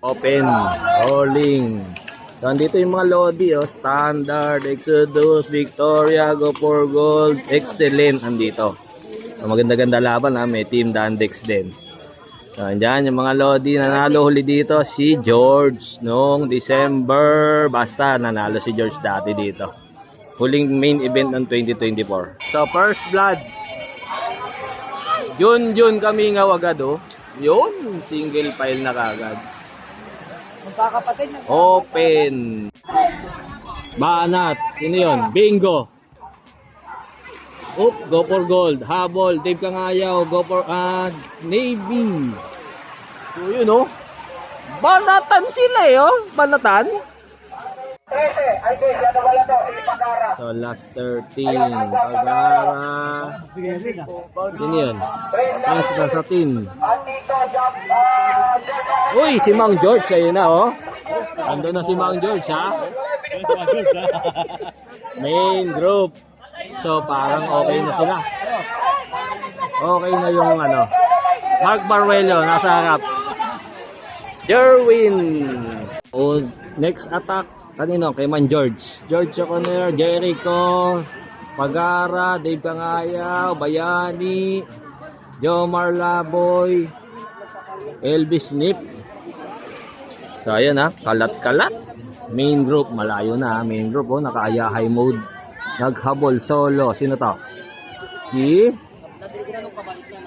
Open, rolling. So, andito yung mga Lodi, oh. Standard, Exodus, Victoria, Go for Gold, Excellent, andito. So, maganda-ganda laban, ha. May Team Dandex din. So, andyan yung mga Lodi. Nanalo huli dito si George noong December. Basta, nanalo si George dati dito. Huling main event ng 2024. So, first blood. Yun kami nga agad, oh. Yun, single file na kagad. Open. Banat. Sino yun? Bingo. Oop, go for gold. Habol. Dave Kangayaw. Go for Navy. So yun, oh. Banatan sila eh, oh. Banatan. So last 13. Pagara. Sino yun? Satin. Uy, si Mang George, ayun na, oh. Ando na si Mang George, ha? Main group. So, parang okay na sila. Okay na yung, ano. Mark Baruelo, nasa harap. Jerwin. Oh, next attack. Kanino? Kay Man George. George O'Connor, Jericho, Pagara, Dave Kangayaw, Bayani, Jomar Laboy, Elvis Nip. So ayan, ha, kalat-kalat. Main group, malayo na, main group, oh, naka-aya high mode. Naghabol solo. Sino to? Si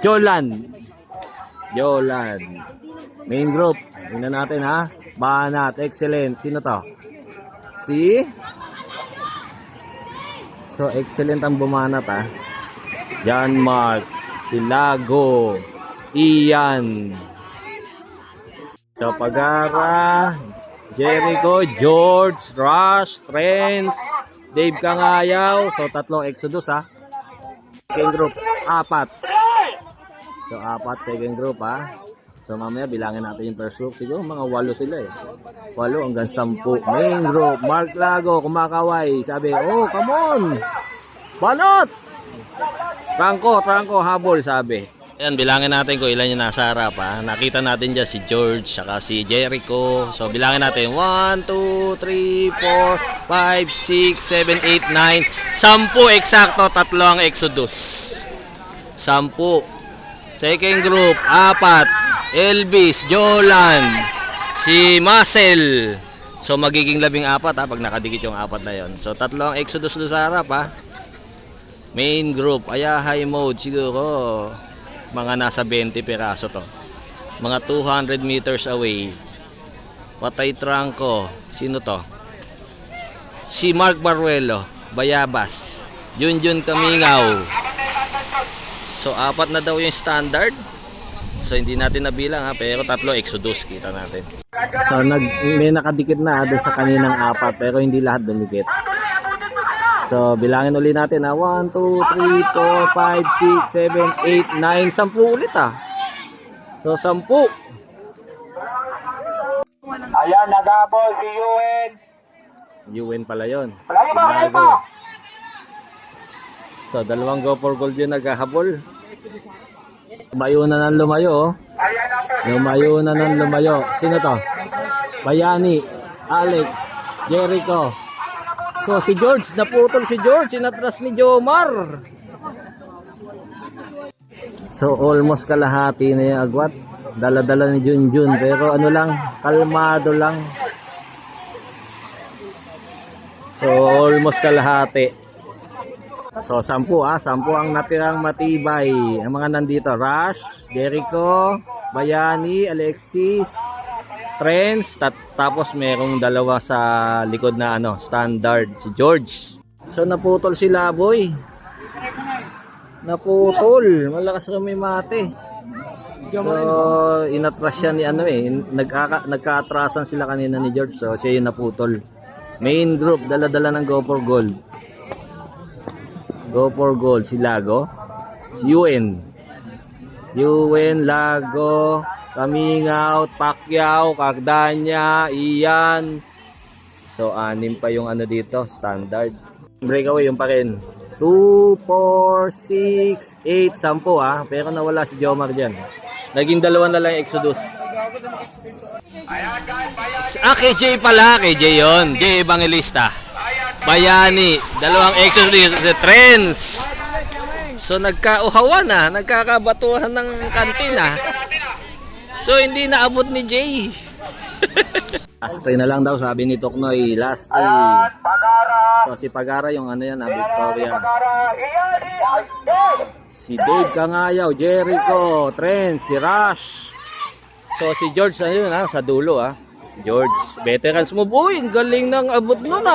Jolan. Main group. Tingnan natin, ha. Banat, excellent. Sino to? So excellent ang bumanat, ha. Jan Mark, si Lago, Ian. So, Pagara, Jericho, George, Rush, Trends, Dave Kangayaw. So, tatlong Exodus, ha. Second group, 4. So, 4 second group, ha. So, mamaya bilangin natin yung first group. Siguro mga 8 sila, eh. 8 hanggang 10. Main group, Mark Lago, kumakaway. Sabi, oh, come on. Banot! Franco, habol, sabi. Ayan, bilangin natin kung ilan yung nasa harap, ha. Nakita natin dyan si George, saka si Jericho. So, bilangin natin. 1, 2, 3, 4, 5, 6, 7, 8, 9. 10 eksakto, 3 ang Exodus. 10. Second group, 4. Elvis, Jolan, si Marcel. So, magiging 14, ha, pag nakadikit yung 4 na yon. So, 3 ang Exodus doon sa harap, ha. Main group, high mode siguro. Mga nasa 20 piraso to. Mga 200 meters away. Patay Trangko. Sino to? Si Mark Baruelo, Bayabas. Junjun Kamingaw. So 4 na daw yung standard. So hindi natin nabilang, ha, pero 3 Exodus kita natin. So may nakadikit na doon sa kaninang 4, pero hindi lahat dumikit. So, bilangin ulit natin, ha. 1, 2, 3, 4, 5, 6, 7, 8, 9, 10 ulit, ha. So, 10. Ayan, nagabol si UN. UN pala yun. Malayo. So, 2 go for gold yun naghahabol. Lumayo na ng lumayo, oh. Lumayo na ng lumayo. Sino to? Bayani, Alex, Jericho. So, si George, naputol si George, inatras ni Jomar. So, almost kalahati na yung agwat. Dala-dala ni Junjun, pero ano lang, kalmado lang. So, almost kalahati. So, 10, ha. 10 ang natirang matibay. Ang mga nandito, Rush, Jericho, Bayani, Alexis, Trends, tapos merong 2 sa likod na ano, standard, si George. So naputol si Laboy. Naputol, malakas kami mate. So inatras siya ni ano, nagka-atrasan sila kanina ni George, so siya yung naputol. Main group, dala-dala ng Go for Gold. Go for Gold, si Lago, si UN, Lago, Kamingaw, Pacquiao, Cardania, Ian. So, 6 pa yung ano dito, standard. Breakaway yung pa rin. 2, 4, 6, 8, 10, ha. Pero nawala si Jomar dyan. Naging 2 na lang yung Exodus. KJ pala, KJ yun. J Evangelista. Bayani, dalawang exorcist trends. So nagkauhawan na, nagkakabatuhan ng kantina. So hindi naabot ni Jay. Last 3 na lang daw sabi ni Toknoy, last 3. So si Pagara yung ano yan, Victoria. Si Dave Kangayaw, Jericho, Trent, si Rush. So si George na yun sa dulo George, veterans move. Uy, ang galing ng abot nun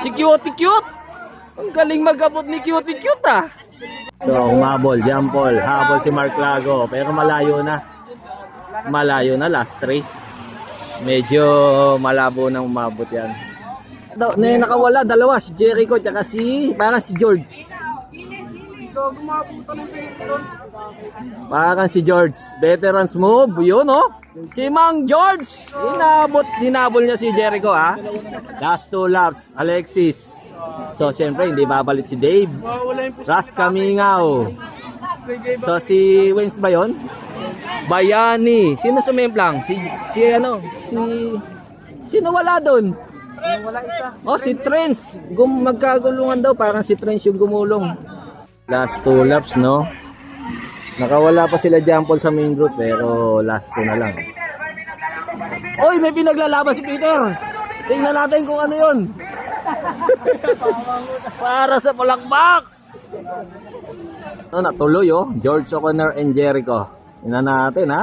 Si Cutie Cute. Ang galing mag-abot ni Cutie Cute So umabol, Jampol, habol si Mark Lago. Pero malayo na. Malayo na, last 3. Medyo malabo nang umabot yan. Nakawala, dalawa. Si Jericho, tsaka parang si George. Parang si George. Veterans move, yun Si Mang George. Hinabol niya si Jericho Last 2 laps, Alexis. So siyempre hindi babalik si Dave. Ras Kamingaw. So si Wins ba yun? Bayani. Sino sumemplang? Sino wala doon? Si Trens. Magkagulungan daw, parang si Trens yung gumulong. Last 2 laps, Nakawala pa sila Jampol sa main group, pero last 2 na lang. Oy, may pinaglalaban si Peter. Tingnan natin kung ano yun. Para sa palakpak. Natuloy George O'Connor and Jericho. Tingnan natin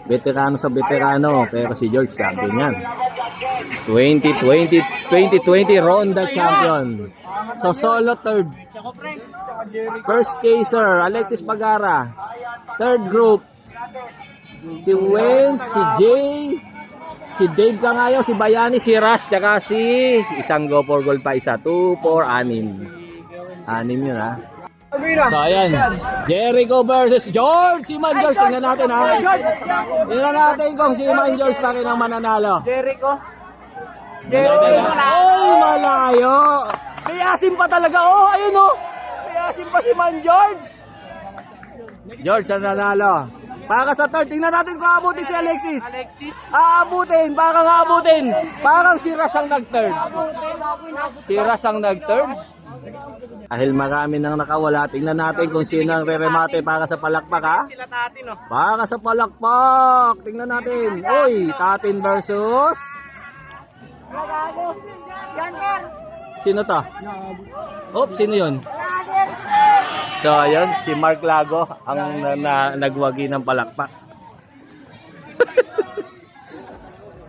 Veterano sa veterano, pero si George sabi niyan. 2020 Ronda champion. So solo third. First caser, Alexis Pagara. Third group, si Wayne, si Jay, si Dave Kangayo, si Bayani, si Rush, tsaka si isang go for goal pa, 2, 4, 6. 6 yun So ayan, Jericho versus George. Si Man George, tingnan natin Tingnan natin kung si Man George pa rin ang mananalo. Jericho. Ay, malayo. May asim pa talaga. Ayun may asim pa si Man George. George ang nanalo. Para sa third, tingnan natin kung aabutin si Alexis. Aabutin, baka nga aabutin. Parang si Rush ang nag-third. Dahil marami nang nakawala, tingnan natin kung sino ang re-remate para sa palakpak Sila Tatin Para sa palakpak. Tingnan natin. Uy, Tatin versus sino to? Sino yun? So ayun, si Mark Lago ang nagwagi ng palakpak.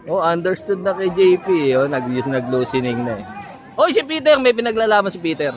Understood na kay JP. Nag-loosening na si Peter, may pinaglalaman si Peter.